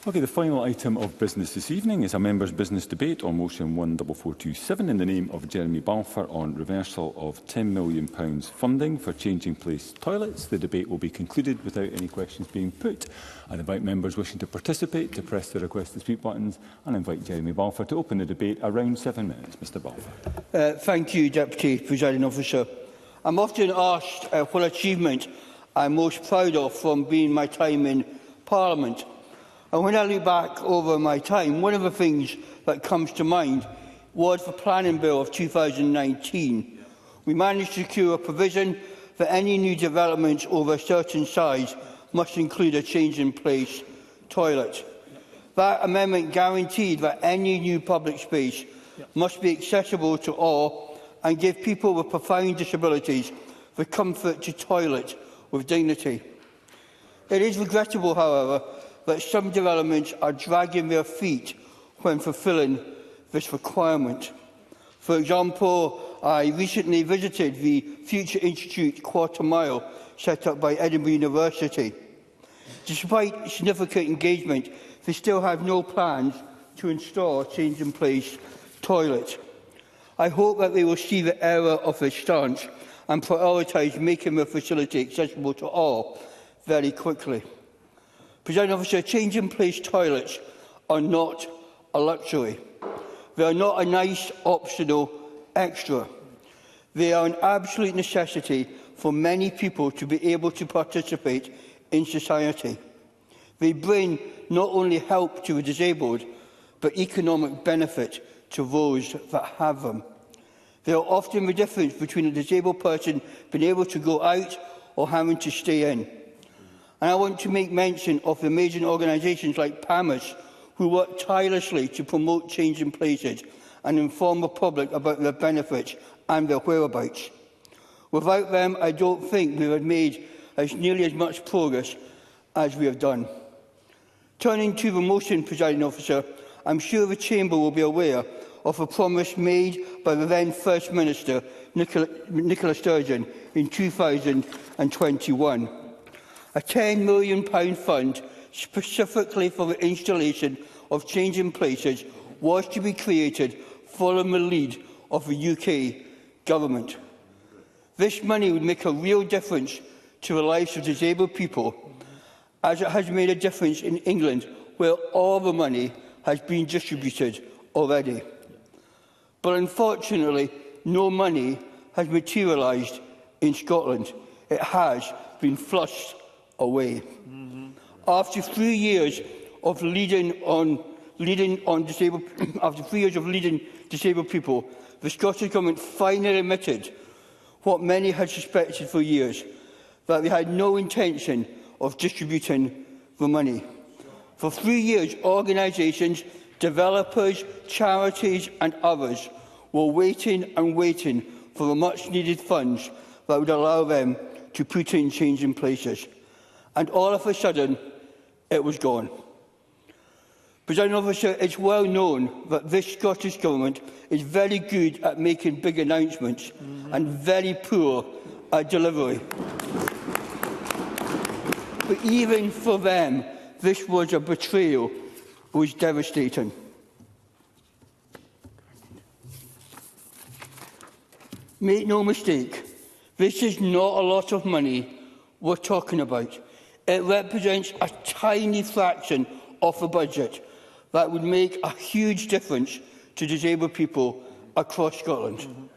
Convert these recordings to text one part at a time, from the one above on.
Okay, the final item of business this evening is a members' business debate on motion 14427 in the name of Jeremy Balfour on reversal of £10 million funding for changing place toilets. The debate will be concluded without any questions being put. I invite members wishing to participate to press the request to speak buttons and invite Jeremy Balfour to open the debate. Around 7 minutes. Mr Balfour. Thank you, Deputy Presiding Officer. I'm often asked what achievement I'm most proud of from being my time in Parliament. And when I look back over my time, one of the things that comes to mind was the Planning Bill of 2019. We managed to secure a provision that any new developments over a certain size must include a change-in-place toilet. That amendment guaranteed that any new public space must be accessible to all and give people with profound disabilities the comfort to toilet with dignity. It is regrettable, however, that some developments are dragging their feet when fulfilling this requirement. For example, I recently visited the Future Institute Quarter Mile set up by Edinburgh University. Despite significant engagement, they still have no plans to install a change-in-place toilet. I hope that they will see the error of their stance and prioritise making the facility accessible to all very quickly. Presiding Officer, change-in-place toilets are not a luxury. They are not a nice, optional extra. They are an absolute necessity for many people to be able to participate in society. They bring not only help to the disabled, but economic benefit to those that have them. They are often the difference between a disabled person being able to go out or having to stay in. And I want to make mention of the amazing organisations like PAMIS, who work tirelessly to promote change in places and inform the public about their benefits and their whereabouts. Without them, I don't think we have made nearly as much progress as we have done. Turning to the motion, Presiding Officer, I'm sure the Chamber will be aware of a promise made by the then First Minister, Nicola Sturgeon, in 2021. A £10 million fund specifically for the installation of changing places was to be created following the lead of the UK Government. This money would make a real difference to the lives of disabled people, as it has made a difference in England, where all the money has been distributed already. But unfortunately, no money has materialised in Scotland. It has been flushed away. After 3 years of leading disabled people, the Scottish Government finally admitted what many had suspected for years, that they had no intention of distributing the money. For 3 years, organisations, developers, charities and others were waiting and waiting for the much-needed funds that would allow them to put in change in places. And all of a sudden, it was gone. Presiding Officer, it's well known that this Scottish Government is very good at making big announcements and very poor at delivery. But even for them, this was a betrayal. It was devastating. Make no mistake, this is not a lot of money we're talking about. It represents a tiny fraction of the budget that would make a huge difference to disabled people across Scotland.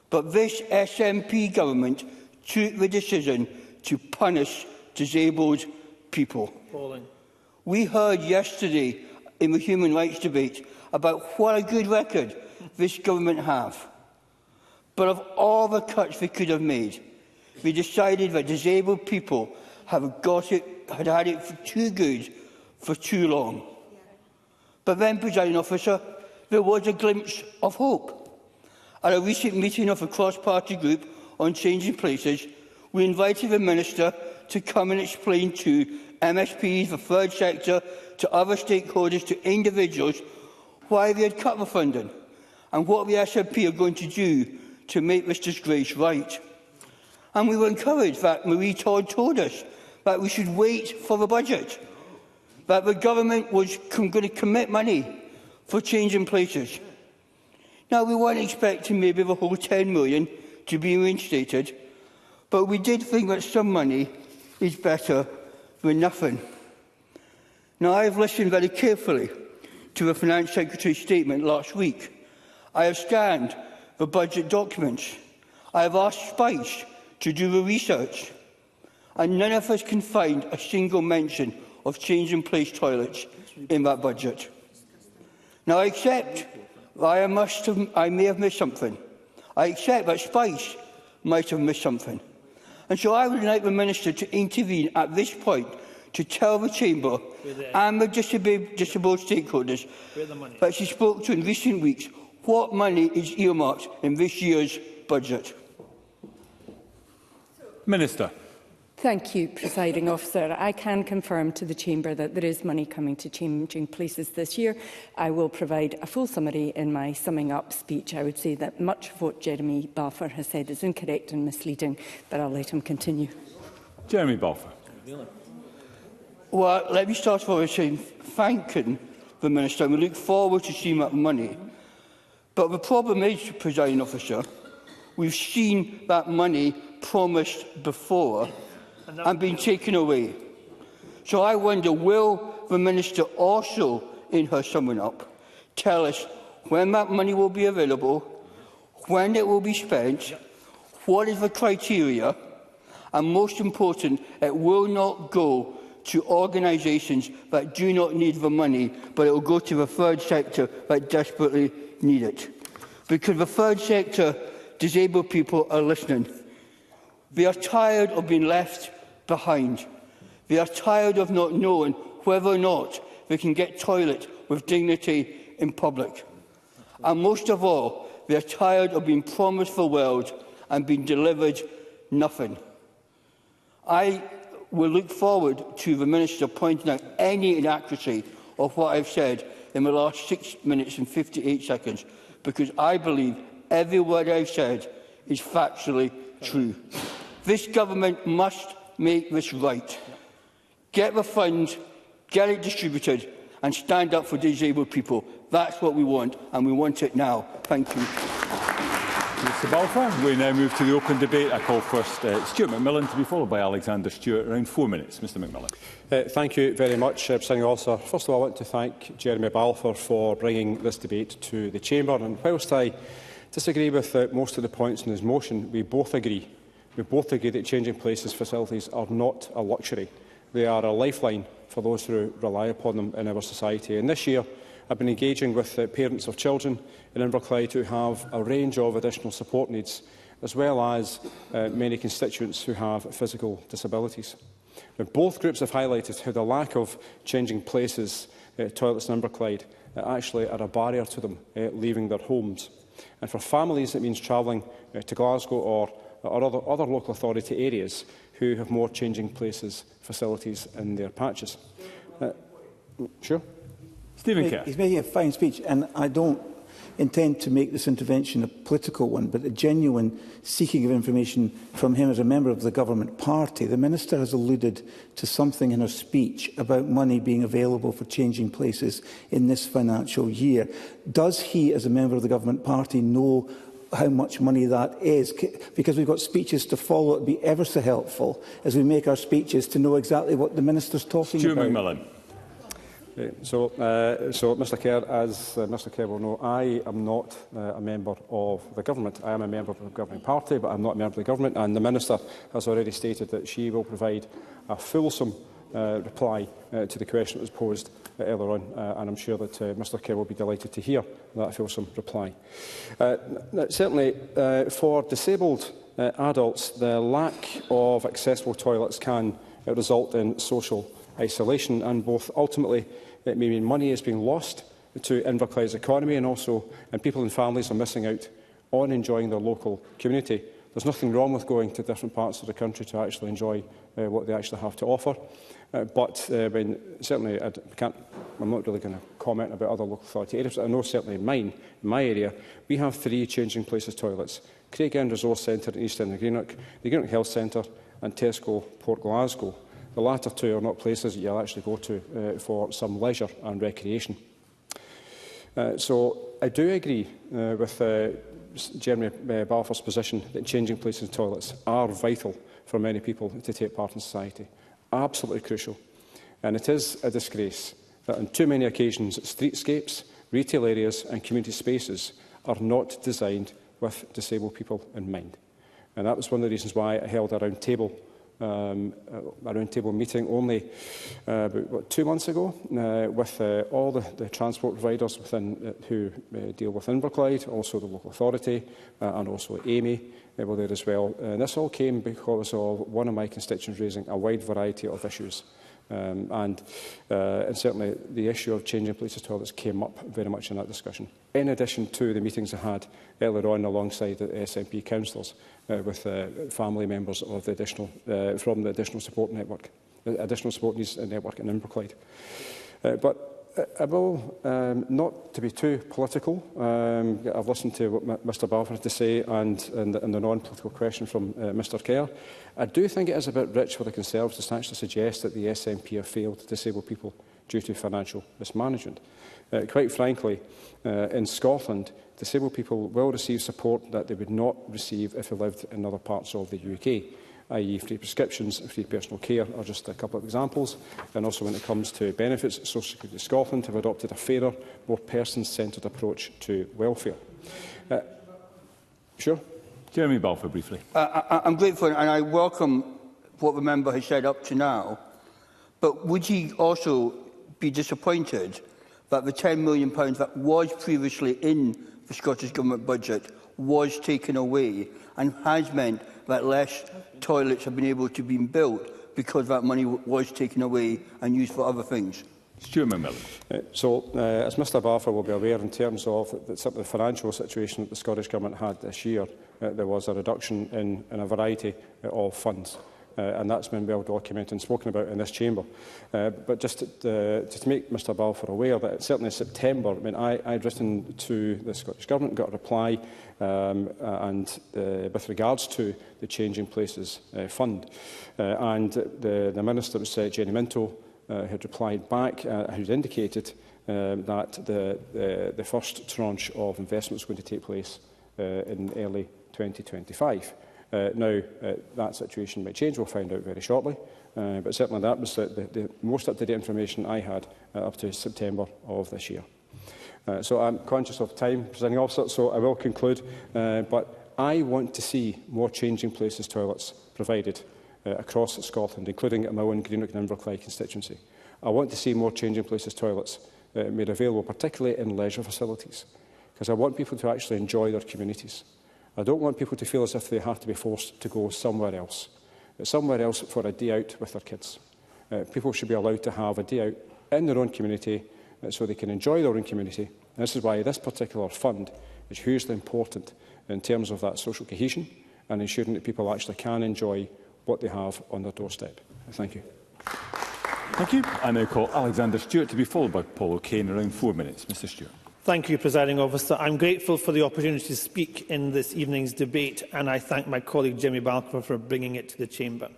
But this SNP government took the decision to punish disabled people. We heard yesterday in the human rights debate about what a good record this government have. But of all the cuts they could have made, they decided that disabled people had had it for too good for too long. But then, Presiding Officer, there was a glimpse of hope. At a recent meeting of the cross-party group on changing places, we invited the Minister to come and explain to MSPs, the third sector, to other stakeholders, to individuals, why they had cut the funding and what the SNP are going to do to make this disgrace right. And we were encouraged that Marie Todd told us that we should wait for the budget. that the government was going to commit money for changing places. Now, we weren't expecting maybe the whole 10 million to be reinstated, but we did think that some money is better than nothing. Now, I have listened very carefully to the Finance Secretary's statement last week. I have scanned the budget documents. I have asked Spice to do the research, and none of us can find a single mention of changing-place toilets in that budget. Now, I accept that I may have missed something. I accept that Spice might have missed something. And so I would like the Minister to intervene at this point to tell the Chamber and the disabled stakeholders that she spoke to in recent weeks what money is earmarked in this year's budget. Minister. Thank you, Presiding Officer. I can confirm to the Chamber that there is money coming to changing places this year. I will provide a full summary in my summing up speech. I would say that much of what Jeremy Balfour has said is incorrect and misleading, but I'll let him continue. Jeremy Balfour. Well, let me start off by saying thanking the Minister. We look forward to seeing that money. But the problem is, Presiding Officer, we've seen that money promised before and been taken away. So I wonder, will the Minister also, in her summing up, tell us when that money will be available, when it will be spent, what is the criteria, and most important, it will not go to organisations that do not need the money, but it will go to the third sector that desperately need it. Because the third sector, disabled people are listening. They are tired of being left behind. They are tired of not knowing whether or not they can get toilet with dignity in public. And most of all, they are tired of being promised the world and being delivered nothing. I will look forward to the Minister pointing out any inaccuracy of what I've said in the last 6 minutes and 58 seconds, because I believe every word I've said is factually true. This government must make this right. Get the funds, get it distributed, and stand up for disabled people. That's what we want, and we want it now. Thank you. Mr Balfour. We now move to the open debate. I call first Stuart McMillan to be followed by Alexander Stewart. Around 4 minutes. Mr McMillan. Thank you very much, Presiding Officer. First of all, I want to thank Jeremy Balfour for bringing this debate to the Chamber. And whilst I disagree with most of the points in his motion, we both agree that changing places facilities are not a luxury. They are a lifeline for those who rely upon them in our society. And this year, I've been engaging with parents of children in Inverclyde who have a range of additional support needs, as well as many constituents who have physical disabilities. Now, both groups have highlighted how the lack of changing places, toilets in Inverclyde, actually are a barrier to them leaving their homes. And for families, it means travelling to Glasgow or other local authority areas who have more changing places facilities in their patches. Sure. Stephen Kerr. He's making a fine speech, and I don't intend to make this intervention a political one, but a genuine seeking of information from him as a member of the government party. The Minister has alluded to something in her speech about money being available for changing places in this financial year. Does he, as a member of the government party, know how much money that is? Because we've got speeches to follow, it would be ever so helpful as we make our speeches to know exactly what the Minister's talking about. Stuart McMillan. So, Mr Kerr, as Mr Kerr will know, I am not a member of the government. I am a member of the governing party, but I am not a member of the government. And the Minister has already stated that she will provide a fulsome reply to the question that was posed earlier on, and I'm sure that Mr Kerr will be delighted to hear that fulsome reply. Certainly, for disabled adults, the lack of accessible toilets can result in social isolation, and both ultimately it may mean money is being lost to Inverclyde's economy, and people and families are missing out on enjoying their local community. There's nothing wrong with going to different parts of the country to actually enjoy what they actually have to offer. Certainly, I'm not really going to comment about other local authority areas, but I know certainly in my area, we have 3 changing places toilets: Craigend Resource Centre in East End, the Greenock Health Centre, and Tesco Port Glasgow. The latter two are not places that you'll actually go to for some leisure and recreation. So I do agree with Jeremy Balfour's position that changing places and toilets are vital for many people to take part in society. Absolutely crucial. And it is a disgrace that on too many occasions streetscapes, retail areas and community spaces are not designed with disabled people in mind. And that was one of the reasons why I held a round table meeting only about 2 months ago with all the transport providers within who deal with Inverclyde, also the local authority and also Amy were there as well. And this all came because of one of my constituents raising a wide variety of issues. And certainly the issue of changing places toilets came up very much in that discussion, in addition to the meetings I had earlier on alongside the SNP councillors with family members of the additional from the additional support network, additional support needs network in Inverclyde. But I will, not to be too political, I've listened to what Mr Balfour had to say and the non-political question from Mr Kerr. I do think it is a bit rich for the Conservatives to actually suggest that the SNP have failed disabled people due to financial mismanagement. Quite frankly, in Scotland, disabled people will receive support that they would not receive if they lived in other parts of the UK. i.e. free prescriptions and free personal care are just a couple of examples. And also when it comes to benefits, Social Security Scotland have adopted a fairer, more person-centred approach to welfare. Sure. Jeremy Balfour, briefly. I'm grateful and I welcome what the member has said up to now. But would he also be disappointed that the £10 million that was previously in the Scottish Government budget was taken away and has meant that less toilets have been able to be built because that money was taken away and used for other things? Stuart McMillan. As Mr Balfour will be aware, in terms of the financial situation that the Scottish Government had this year, there was a reduction in a variety of funds. And that's been well documented and spoken about in this chamber. But just to make Mr Balfour aware that certainly in September, I'd written to the Scottish Government, got a reply with regards to the Changing Places Fund. And the Minister, Jenny Minto, had replied back, who'd indicated that the first tranche of investment was going to take place in early 2025. Now, that situation might change. We'll find out very shortly. But certainly that was the most up-to-date information I had up to September of this year. So I'm conscious of time, Presiding Officer, so I will conclude. But I want to see more changing places toilets provided across Scotland, including at my own Greenock and Inverclyde constituency. I want to see more changing places toilets made available, particularly in leisure facilities, because I want people to actually enjoy their communities. I don't want people to feel as if they have to be forced to go somewhere else for a day out with their kids. People should be allowed to have a day out in their own community so they can enjoy their own community. And this is why this particular fund is hugely important in terms of that social cohesion and ensuring that people actually can enjoy what they have on their doorstep. Thank you. Thank you. I now call Alexander Stewart to be followed by Paul O'Kane. Around 4 minutes. Mr Stewart. Thank you, Presiding Officer. I'm grateful for the opportunity to speak in this evening's debate, and I thank my colleague Jeremy Balfour for bringing it to the Chamber.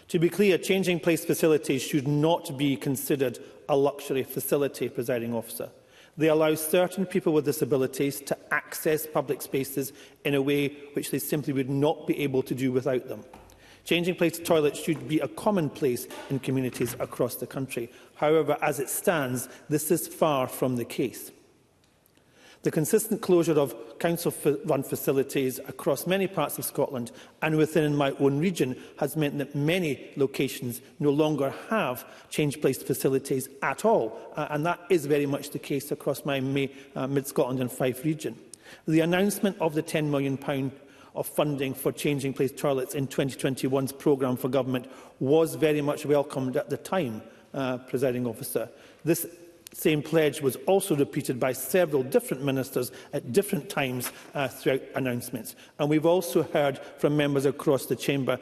To be clear, changing place facilities should not be considered a luxury facility, Presiding Officer. They allow certain people with disabilities to access public spaces in a way which they simply would not be able to do without them. Changing place toilets should be a commonplace in communities across the country. However, as it stands, this is far from the case. The consistent closure of council-run facilities across many parts of Scotland and within my own region has meant that many locations no longer have change place facilities at all, and that is very much the case across my Mid-Scotland and Fife region. The announcement of the £10 million of funding for changing place toilets in 2021's programme for government was very much welcomed at the time, Presiding Officer. This same pledge was also repeated by several different ministers at different times throughout announcements. And we've also heard from members across the Chamber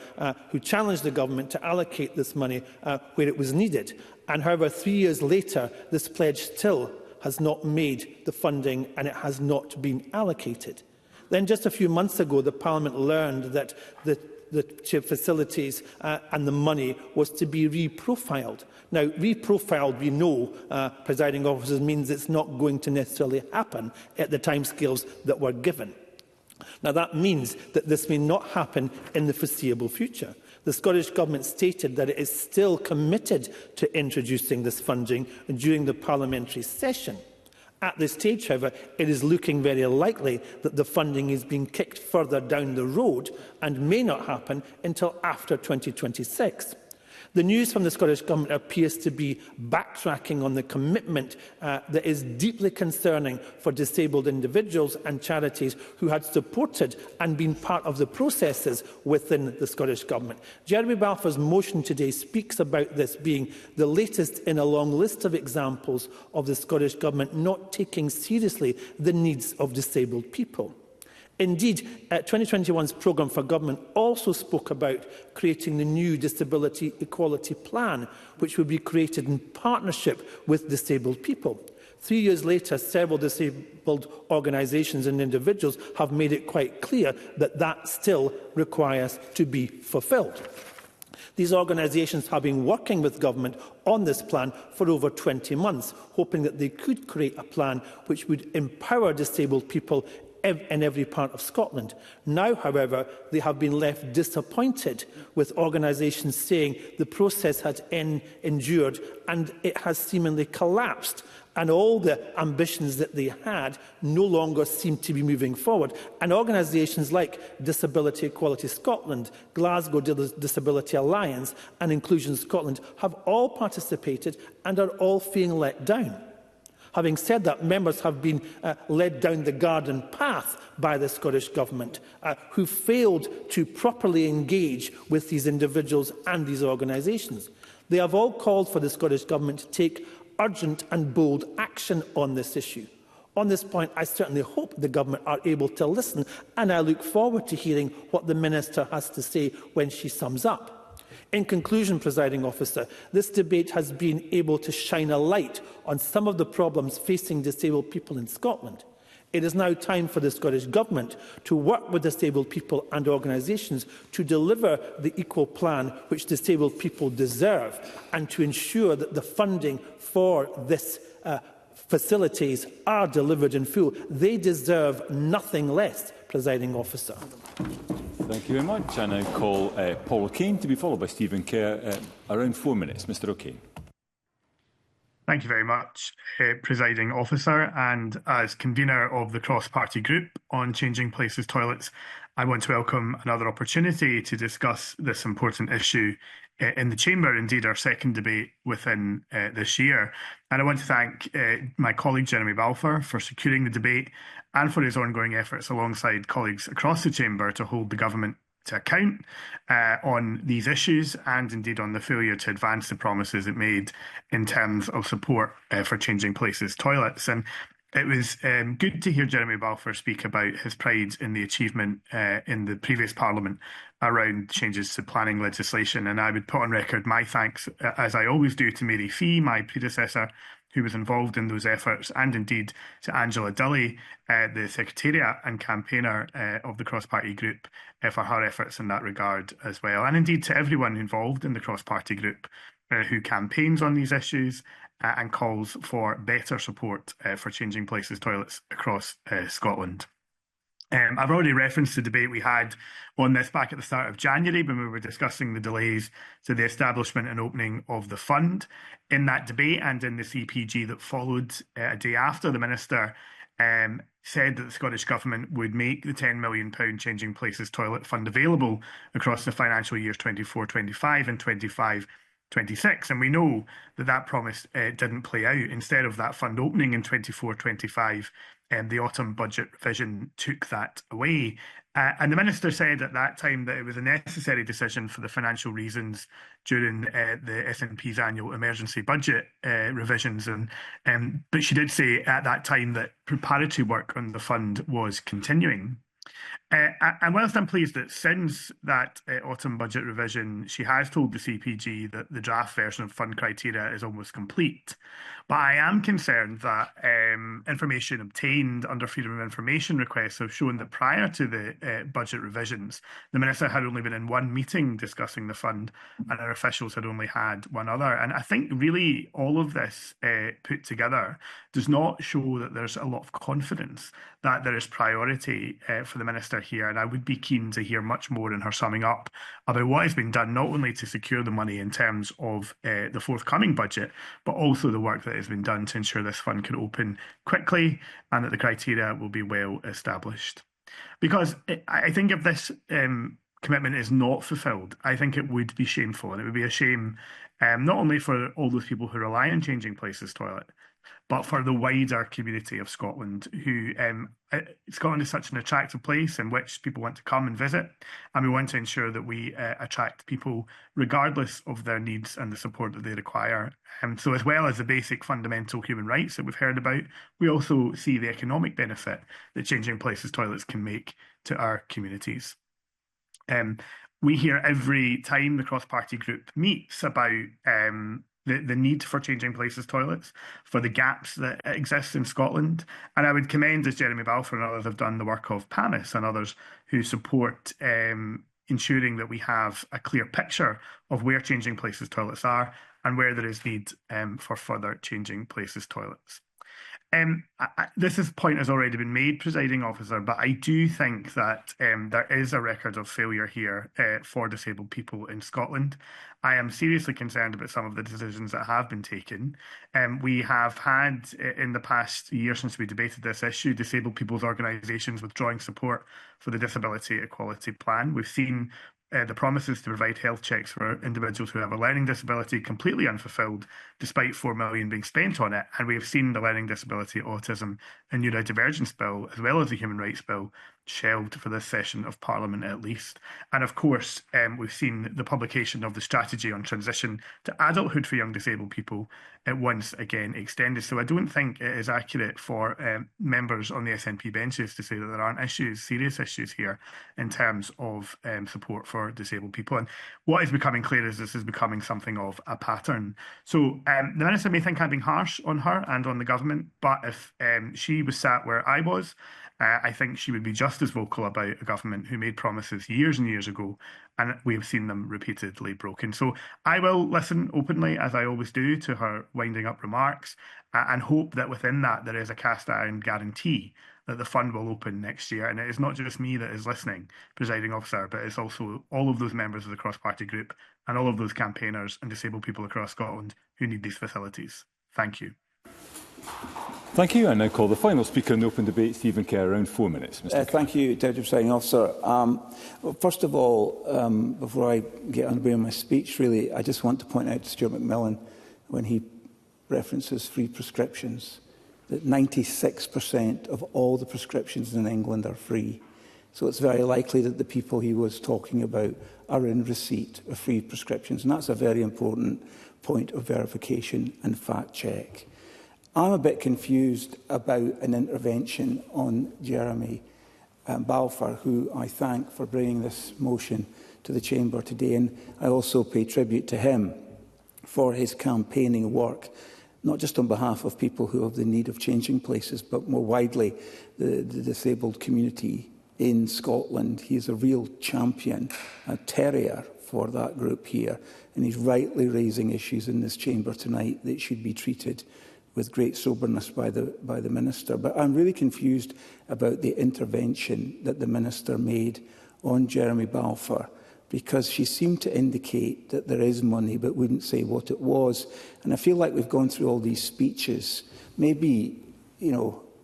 who challenged the government to allocate this money where it was needed. And however, 3 years later, this pledge still has not made the funding and it has not been allocated. Then just a few months ago, the Parliament learned that the the facilities and the money was to be reprofiled. Now, reprofiled, we know, presiding officers, means it's not going to necessarily happen at the timescales that were given. Now, that means that this may not happen in the foreseeable future. The Scottish Government stated that it is still committed to introducing this funding during the parliamentary session. At this stage, however, it is looking very likely that the funding is being kicked further down the road and may not happen until after 2026. The news from the Scottish Government appears to be backtracking on the commitment that is deeply concerning for disabled individuals and charities who had supported and been part of the processes within the Scottish Government. Jeremy Balfour's motion today speaks about this being the latest in a long list of examples of the Scottish Government not taking seriously the needs of disabled people. Indeed, 2021's programme for government also spoke about creating the new Disability Equality Plan, which will be created in partnership with disabled people. 3 years later, several disabled organisations and individuals have made it quite clear that that still requires to be fulfilled. These organisations have been working with government on this plan for over 20 months, hoping that they could create a plan which would empower disabled people in every part of Scotland. Now, however, they have been left disappointed with organisations saying the process has endured and it has seemingly collapsed, and all the ambitions that they had no longer seem to be moving forward. And organisations like Disability Equality Scotland, Glasgow Disability Alliance and Inclusion Scotland have all participated and are all feeling let down. Having said that, members have been led down the garden path by the Scottish Government, who failed to properly engage with these individuals and these organisations. They have all called for the Scottish Government to take urgent and bold action on this issue. On this point, I certainly hope the Government are able to listen, and I look forward to hearing what the Minister has to say when she sums up. In conclusion, presiding officer, this debate has been able to shine a light on some of the problems facing disabled people in Scotland. It is now time for the Scottish Government to work with disabled people and organisations to deliver the equal plan which disabled people deserve and to ensure that the funding for this facilities are delivered in full. They deserve nothing less, presiding officer. Thank you very much. I now call Paul O'Kane to be followed by Stephen Kerr. Around 4 minutes. Mr O'Kane. Thank you very much, presiding officer. And as convener of the cross-party group on Changing Places Toilets, I want to welcome another opportunity to discuss this important issue in the Chamber, indeed our second debate within this year. And I want to thank my colleague Jeremy Balfour for securing the debate and for his ongoing efforts alongside colleagues across the Chamber to hold the Government to account on these issues and indeed on the failure to advance the promises it made in terms of support for Changing Places Toilets. And it was good to hear Jeremy Balfour speak about his pride in the achievement in the previous Parliament around changes to planning legislation. And I would put on record my thanks, as I always do, to Mary Fee, my predecessor, who was involved in those efforts, and indeed to Angela Dully, the Secretariat and campaigner of the cross-party group, for her efforts in that regard as well. And indeed to everyone involved in the cross-party group who campaigns on these issues and calls for better support for Changing Places Toilets across Scotland. I've already referenced the debate we had on this back at the start of January when we were discussing the delays to the establishment and opening of the fund. In that debate and in the CPG that followed a day after, the Minister said that the Scottish Government would make the £10 million Changing Places Toilet Fund available across the financial years 24-25 and 25-26. And we know that that promise didn't play out. Instead of that fund opening in 24-25, the autumn budget revision took that away. And the Minister said at that time that it was a necessary decision for the financial reasons during the SNP's annual emergency budget revisions. But she did say at that time that preparatory work on the fund was continuing. And whilst I'm pleased that since that autumn budget revision, she has told the CPG that the draft version of fund criteria is almost complete, but I am concerned that information obtained under Freedom of Information requests have shown that prior to the budget revisions, the Minister had only been in one meeting discussing the fund and our officials had only had one other. And I think really all of this put together does not show that there's a lot of confidence that there is priority for the Minister here, and I would be keen to hear much more in her summing up about what has been done, not only to secure the money in terms of the forthcoming budget, but also the work that has been done to ensure this fund can open quickly and that the criteria will be well established. Because I think if this commitment is not fulfilled, I think it would be shameful, and it would be a shame not only for all those people who rely on Changing Places Toilet, but for the wider community of Scotland, who Scotland is such an attractive place in which people want to come and visit, and we want to ensure that we attract people regardless of their needs and the support that they require. So as well as the basic fundamental human rights that we've heard about, we also see the economic benefit that Changing Places Toilets can make to our communities. We hear every time the cross-party group meets about the need for Changing Places Toilets, for the gaps that exist in Scotland. And I would commend, as Jeremy Balfour and others have done, the work of PANIS and others who support ensuring that we have a clear picture of where Changing Places Toilets are and where there is need for further Changing Places Toilets. This point has already been made, Presiding Officer, but I do think that there is a record of failure here for disabled people in Scotland. I am seriously concerned about some of the decisions that have been taken. We have had, in the past year since we debated this issue, disabled people's organisations withdrawing support for the Disability Equality Plan. We've seen the promises to provide health checks for individuals who have a learning disability completely unfulfilled, despite £4 million being spent on it. And we have seen the Learning Disability, Autism and Neurodivergence Bill, as well as the Human Rights Bill, shelved for this session of Parliament at least. And of course, we've seen the publication of the Strategy on Transition to Adulthood for Young Disabled People once again extended. So I don't think it is accurate for members on the SNP benches to say that there aren't issues, serious issues here in terms of support for disabled people. And what is becoming clear is this is becoming something of a pattern. So the Minister may think I'm being harsh on her and on the government, but if she was sat where I was, I think she would be just as vocal about a government who made promises years and years ago, and we have seen them repeatedly broken. So I will listen openly, as I always do, to her winding up remarks, and hope that within that there is a cast iron guarantee that the fund will open next year. And it is not just me that is listening, Presiding Officer, but it's also all of those members of the cross-party group and all of those campaigners and disabled people across Scotland who need these facilities. Thank you. Thank you. I now call the final speaker in the open debate, Stephen Kerr, around 4 minutes. Mr. Thank you, Deputy Presiding Officer. Well, first of all, before I get underway on my speech, really, I just want to point out to Stuart McMillan, when he references free prescriptions, that 96% of all the prescriptions in England are free. So it's very likely that the people he was talking about are in receipt of free prescriptions. And that's a very important point of verification and fact check. I'm a bit confused about an intervention on Jeremy Balfour, who I thank for bringing this motion to the Chamber today. And I also pay tribute to him for his campaigning work, not just on behalf of people who have the need of changing places, but more widely the disabled community in Scotland. He's a real champion, a terrier for that group here. And he's rightly raising issues in this chamber tonight that should be treated with great soberness by the Minister. But I'm really confused about the intervention that the Minister made on Jeremy Balfour, because she seemed to indicate that there is money but wouldn't say what it was. And I feel like we've gone through all these speeches, maybe,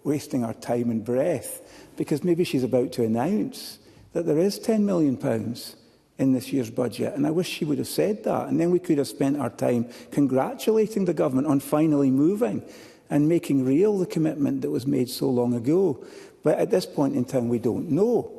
wasting our time and breath, because maybe she's about to announce that there is £10 million in this year's budget. And I wish she would have said that. And then we could have spent our time congratulating the government on finally moving and making real the commitment that was made so long ago. But at this point in time, we don't know.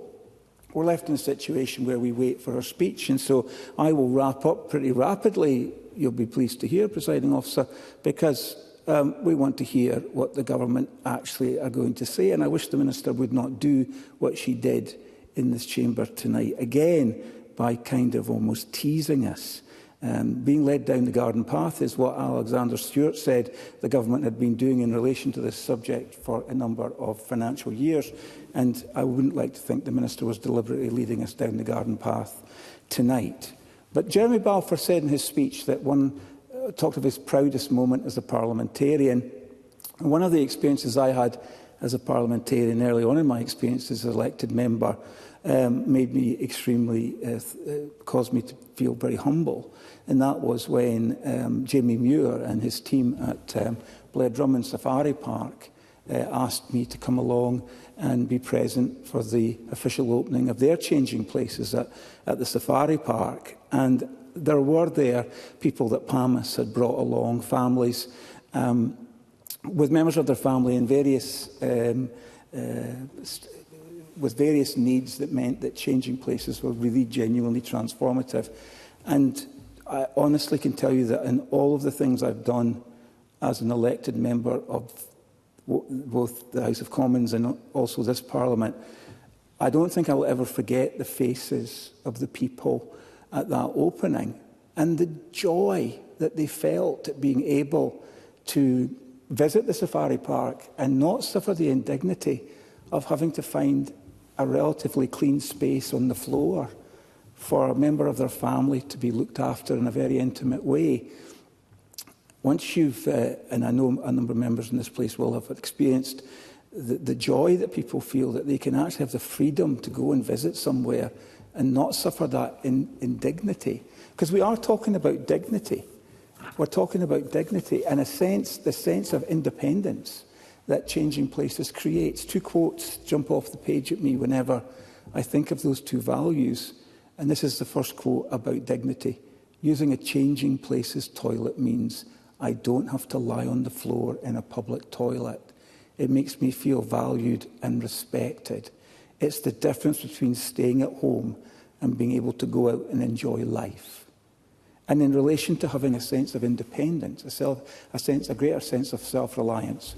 We're left in a situation where we wait for her speech. And so I will wrap up pretty rapidly, you'll be pleased to hear, Presiding Officer, because we want to hear what the government actually are going to say, and I wish the Minister would not do what she did in this chamber tonight, again by kind of almost teasing us. Being led down the garden path is what Alexander Stewart said the government had been doing in relation to this subject for a number of financial years, and I wouldn't like to think the Minister was deliberately leading us down the garden path tonight. But Jeremy Balfour said in his speech that talked of his proudest moment as a parliamentarian. And one of the experiences I had as a parliamentarian early on in my experience as an elected member made me extremely, caused me to feel very humble. And that was when Jamie Muir and his team at Blair Drummond Safari Park asked me to come along and be present for the official opening of their changing places at the Safari Park. And there were there people that PAMIS had brought along, families with members of their family in various with various needs that meant that changing places were really genuinely transformative. And I honestly can tell you that in all of the things I've done as an elected member of both the House of Commons and also this Parliament, I don't think I'll ever forget the faces of the people at that opening and the joy that they felt at being able to visit the Safari Park and not suffer the indignity of having to find a relatively clean space on the floor for a member of their family to be looked after in a very intimate way. Once you've, and I know a number of members in this place will have experienced the joy that people feel that they can actually have the freedom to go and visit somewhere and not suffer that indignity. Because we are talking about dignity. We're talking about dignity and a sense, the sense of independence that changing places creates. Two quotes jump off the page at me whenever I think of those two values. And this is the first quote about dignity. Using a changing places toilet means I don't have to lie on the floor in a public toilet. It makes me feel valued and respected. It's the difference between staying at home and being able to go out and enjoy life. And in relation to having a sense of independence, a greater sense of self-reliance,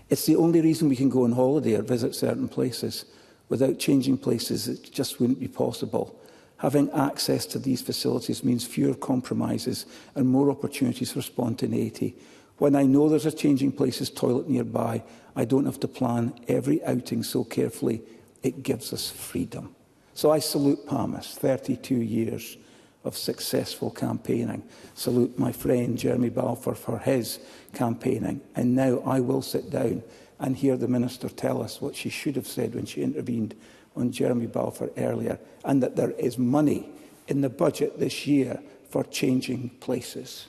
it's the only reason we can go on holiday or visit certain places. Without changing places, it just wouldn't be possible. Having access to these facilities means fewer compromises and more opportunities for spontaneity. When I know there's a changing places toilet nearby, I don't have to plan every outing so carefully. It gives us freedom. So I salute PAMIS, 32 years of successful campaigning. Salute my friend Jeremy Balfour for his campaigning. And now I will sit down and hear the Minister tell us what she should have said when she intervened on Jeremy Balfour earlier, and that there is money in the budget this year for changing places.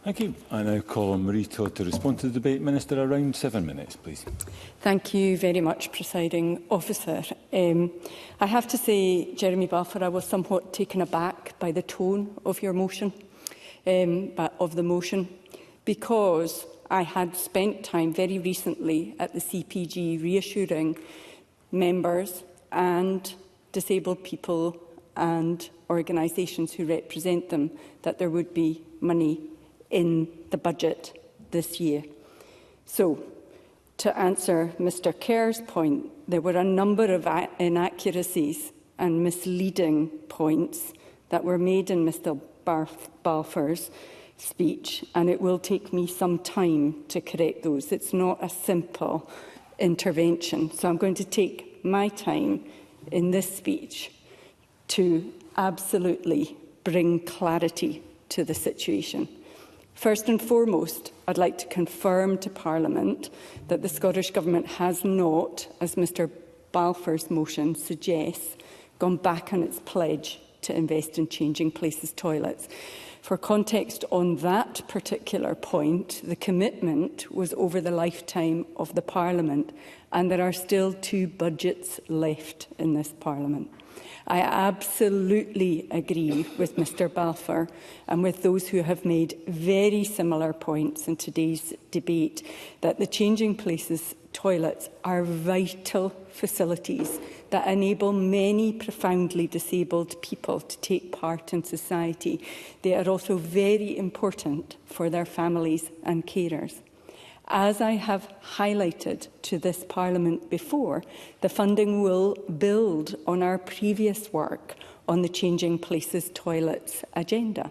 Thank you. I now call on Marie Todd to respond to the debate. Minister, around 7 minutes, please. Thank you very much, Presiding Officer. I have to say, Jeremy Balfour, I was somewhat taken aback by the tone of your motion, because I had spent time very recently at the CPG reassuring members and disabled people and organisations who represent them that there would be money in the budget this year. So, to answer Mr Kerr's point, there were a number of inaccuracies and misleading points that were made in Mr Balfour's speech, and it will take me some time to correct those. It's not a simple intervention. So I'm going to take my time in this speech to absolutely bring clarity to the situation. First and foremost, I'd like to confirm to Parliament that the Scottish Government has not, as Mr Balfour's motion suggests, gone back on its pledge to invest in changing places toilets. For context on that particular point, the commitment was over the lifetime of the Parliament, and there are still 2 budgets left in this Parliament. I absolutely agree with Mr Balfour and with those who have made very similar points in today's debate that the Changing Places toilets are vital facilities that enable many profoundly disabled people to take part in society. They are also very important for their families and carers. As I have highlighted to this Parliament before, the funding will build on our previous work on the Changing Places Toilets agenda.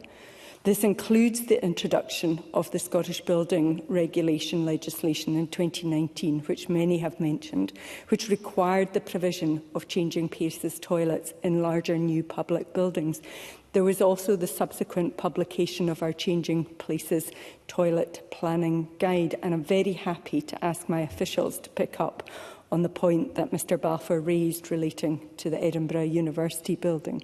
This includes the introduction of the Scottish Building Regulation legislation in 2019, which many have mentioned, which required the provision of changing places toilets in larger new public buildings. There was also the subsequent publication of our Changing Places Toilet Planning Guide, and I'm very happy to ask my officials to pick up on the point that Mr Balfour raised relating to the Edinburgh University building.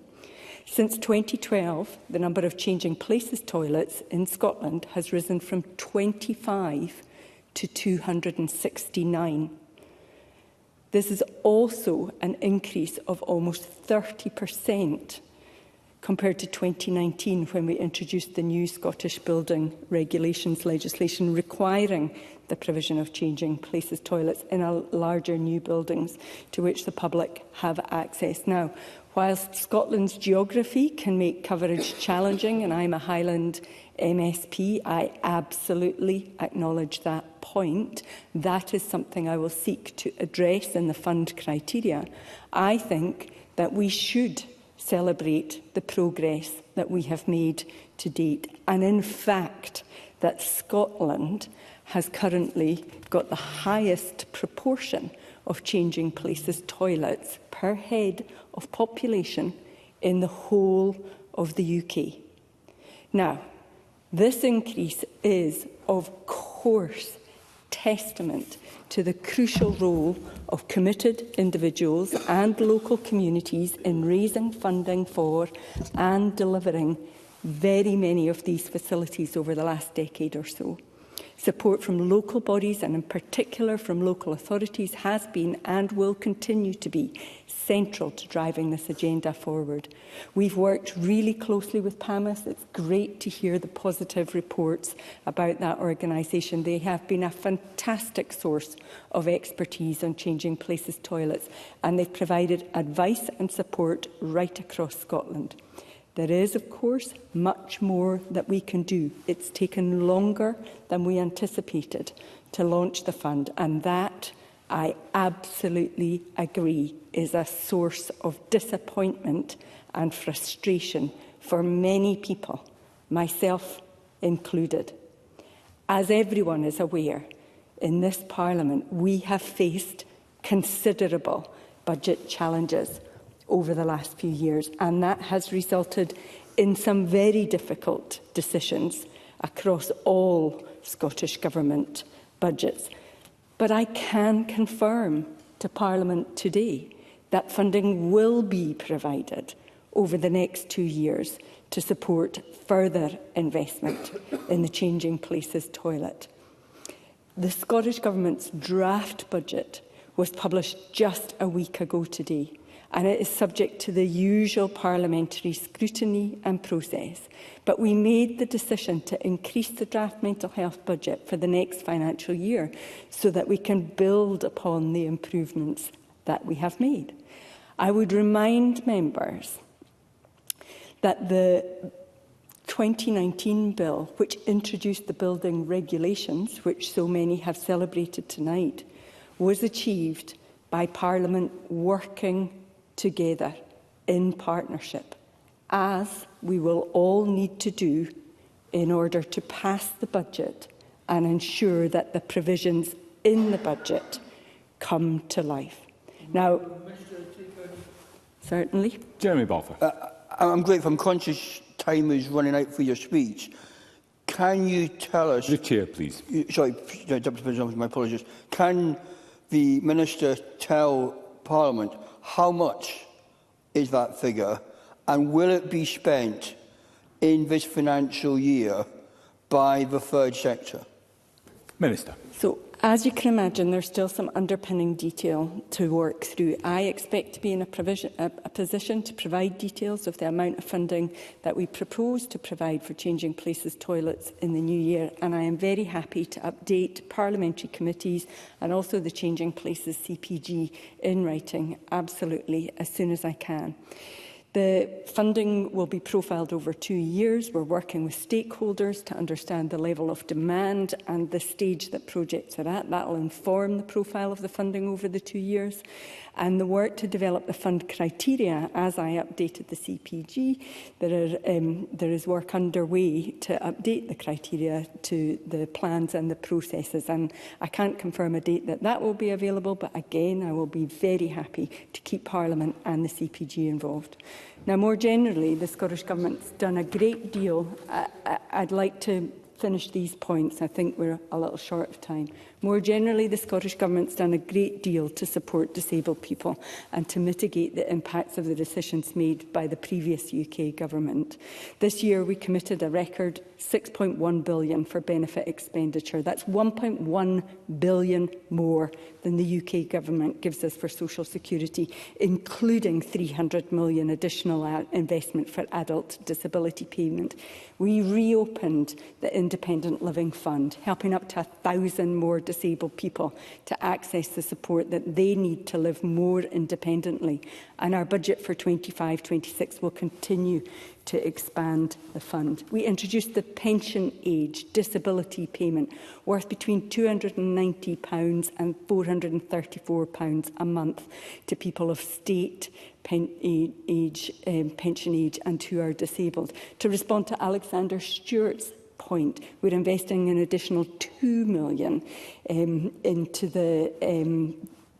Since 2012, the number of changing places toilets in Scotland has risen from 25 to 269. This is also an increase of almost 30% compared to 2019, when we introduced the new Scottish Building Regulations legislation requiring the provision of changing places toilets in larger new buildings to which the public have access. Now, whilst Scotland's geography can make coverage challenging, and I'm a Highland MSP, I absolutely acknowledge that point. That is something I will seek to address in the fund criteria. I think that we should celebrate the progress that we have made to date, and in fact that Scotland has currently got the highest proportion of changing places toilets per head of population in the whole of the UK. Now, this increase is, of course, testament to the crucial role of committed individuals and local communities in raising funding for and delivering very many of these facilities over the last decade or so. Support from local bodies, and in particular from local authorities, has been and will continue to be central to driving this agenda forward. We've worked really closely with PAMIS. It's great to hear the positive reports about that organisation. They have been a fantastic source of expertise on changing places toilets, and they've provided advice and support right across Scotland. There is, of course, much more that we can do. It's taken longer than we anticipated to launch the fund, and that, I absolutely agree, is a source of disappointment and frustration for many people, myself included. As everyone is aware, in this Parliament, we have faced considerable budget challenges over the last few years, and that has resulted in some very difficult decisions across all Scottish Government budgets. But I can confirm to Parliament today that funding will be provided over the next 2 years to support further investment in the Changing Places toilet. The Scottish Government's draft budget was published just a week ago today, and it is subject to the usual parliamentary scrutiny and process. But we made the decision to increase the draft mental health budget for the next financial year so that we can build upon the improvements that we have made. I would remind members that the 2019 bill, which introduced the building regulations, which so many have celebrated tonight, was achieved by Parliament working together in partnership, as we will all need to do in order to pass the budget and ensure that the provisions in the budget come to life. Now, certainly. Jeremy Balfour. I'm grateful. I'm conscious time is running out for your speech. Can you tell us... The Chair, please. Sorry, Deputy President, my apologies. Can the Minister tell Parliament how much is that figure, and will it be spent in this financial year by the third sector? Minister. So, As you can imagine, there's still some underpinning detail to work through. I expect to be in a position to provide details of the amount of funding that we propose to provide for Changing Places toilets in the new year, and I am very happy to update parliamentary committees and also the Changing Places CPG in writing absolutely as soon as I can. The funding will be profiled over 2 years. We're working with stakeholders to understand the level of demand and the stage that projects are at. That will inform the profile of the funding over the 2 years. And the work to develop the fund criteria, as I updated the CPG, there is work underway to update the criteria to the plans and the processes. And I can't confirm a date that will be available, but again, I will be very happy to keep Parliament and the CPG involved. Now, more generally, the Scottish Government's done a great deal. I'd like to finish these points. I think we're a little short of time. More generally, the Scottish Government's done a great deal to support disabled people and to mitigate the impacts of the decisions made by the previous UK Government. This year, we committed a record £6.1 billion for benefit expenditure. That's £1.1 billion more than the UK Government gives us for social security, including £300 million additional investment for adult disability payment. We reopened the Independent Living Fund, helping up to 1,000 more disabled people to access the support that they need to live more independently. And our budget for 25-26 will continue to expand the fund. We introduced the pension age disability payment worth between £290 and £434 a month to people of state pension age and who are disabled. To respond to Alexander Stewart's point, we're investing an additional £2 million into the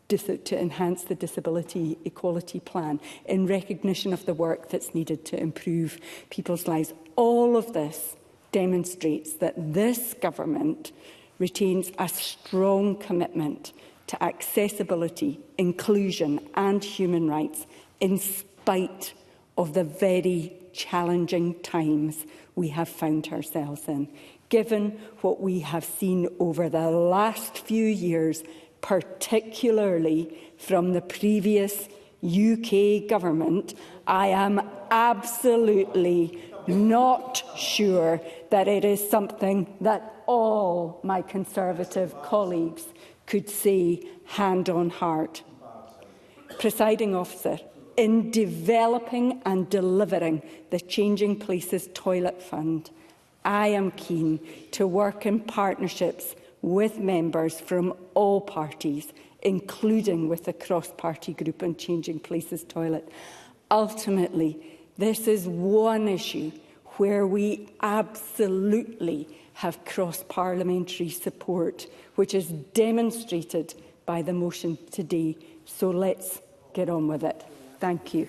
to enhance the Disability Equality Plan in recognition of the work that's needed to improve people's lives. All of this demonstrates that this government retains a strong commitment to accessibility, inclusion and human rights in spite of the very challenging times we have found ourselves in. Given what we have seen over the last few years, particularly from the previous UK Government, I am absolutely not sure that it is something that all my Conservative colleagues could say hand on heart. Presiding Officer, in developing and delivering the Changing Places Toilet Fund, I am keen to work in partnerships with members from all parties, including with the cross-party group on Changing Places Toilet. Ultimately, this is one issue where we absolutely have cross-parliamentary support, which is demonstrated by the motion today. So let's get on with it. Thank you.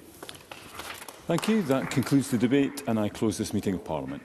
Thank you. That concludes the debate, and I close this meeting of Parliament.